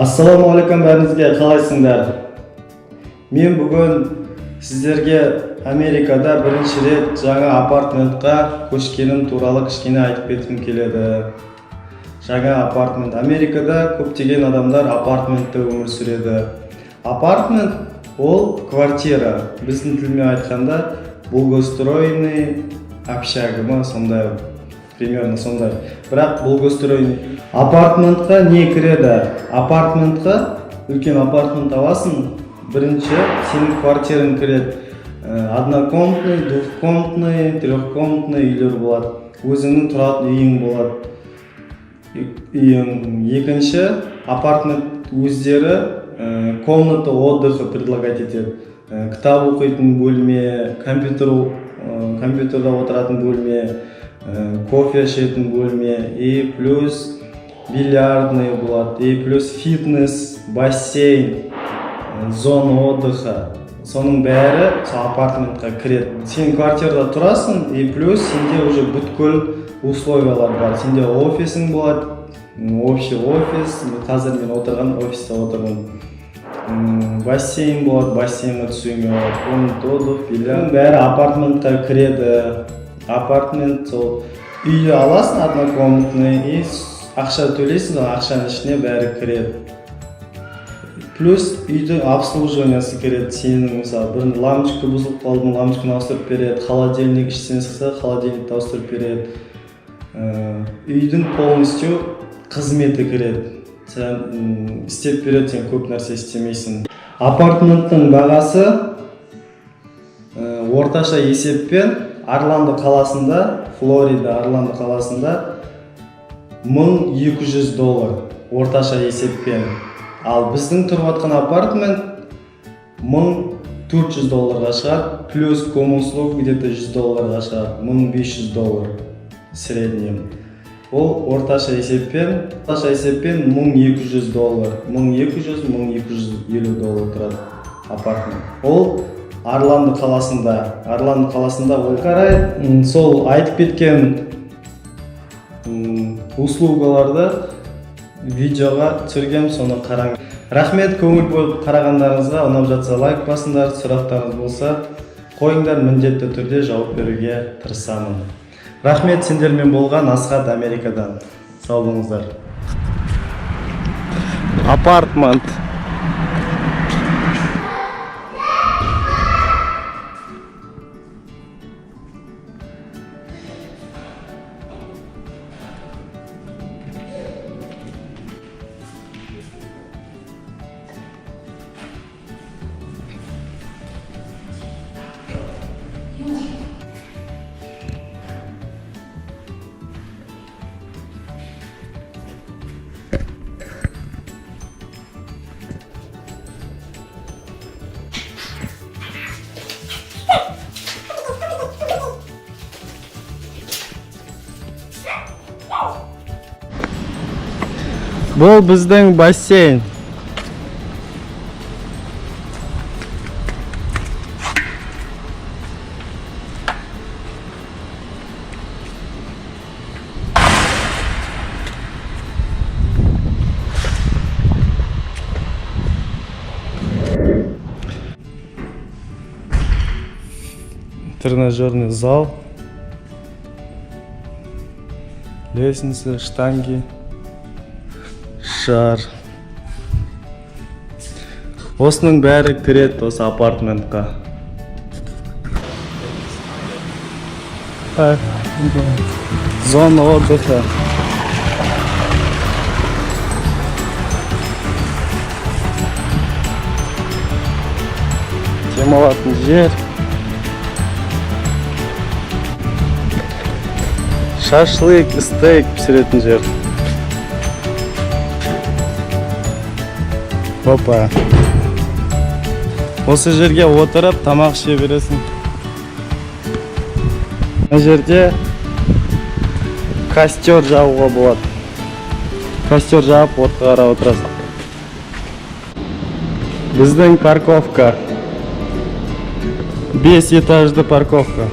Ассаламуалейкум бәріңізге, қалайсыңдар? Мен бүгін сіздерге Америкада бірінші рет жаңа апартментқа көшкенім туралы кішкене айтып кеткім келеді. Жаңа апартмент. Америкада көптеген адамдар апартментте өмір сүреді. Апартмент ол квартира. Біздің тілмен айтқанда благоустроенный общага ма, сондай. Примерно сондай. Бірақ благоустроенный апартментқа не кіреді? Апартментқа, үлкен апартмент аласың, бірінші сенің квартираң кіреді. Однокомнатный, двухкомнатный, трехкомнатный үйлер болады. Өзіңнің тұратын үйің болады. Екінші, апартмент өздері комната отдыха предлагать етеді. Кітап оқитын бөлме, компьютерда отыратын бөлме, кофе ішетін бөлме, и плюс бильярдный болады, и плюс фитнес, бассейн, зона отдыха. Соның бәрі апартментқа кіреді. Сен квартирада тұрасың, и плюс сенде уже бүткіл условиялар бар. Сенде офисің болады, общий офис, қазір мен отырған офиста отырмын. Бассейн болады, бассейнге түсуіңе болады, комната отдых, бильярд. Бәрі апартментқа кіреді. Апартмент сол үйді аласың однокомнатный, и ақша төлейсің, ақшаның ішіне бәрі кіреді. Плюс үйдің обслуживаниясы кіреді. Сенің мысалы бір лампочка бұзылып қалдың, лампочканы ауыстырып береді, холодильник іштен шықса, холодильникті ауыстырып береді. Үйдің полностью қызметі кіреді. Сен істеп береді, сен көп нәрсе істемейсің. Апартменттің бағасы орташа есеппен Орландо қаласында, Флорида, Орландо қаласында $1200 орташа есеппен. Ал біздің тұрып жатқан апартмент $1400 шығады, плюс коммунслуг где-то $100 шығады, $1500 среднем. Ол орташа есеппен $1200, $1200-1250 тұрады апартмент. Ол Орландо қаласында ол қарай сол айтып кеткен услугаларды видеоға түсіргем, соны қараң. Рахмет, көңіл бөліп қарағандарыңызға. Ұнап жатса лайк басыңдар, сұрақтарыңыз болса қойыңдар, міндетті түрде жауап беруге тырысамын. Рахмет, сендермен болған Асхат Америкадан. Сау болыңыздар. Апартмент. Бұл біздің бассейн. Тренажерный зал. Лестница, штанги. Шар. Осының бәрі кіреді осы апартментқа. Зона отдыха. Демалатын жер. Шашлык, стейк пісіретін жер. Опа. Осы жерге отырып тамақ іше бересің. Мына жерде костер жағуға болады. Костер жағып отқа қарап отырасың. Біздің парковка. 5 этажды парковка.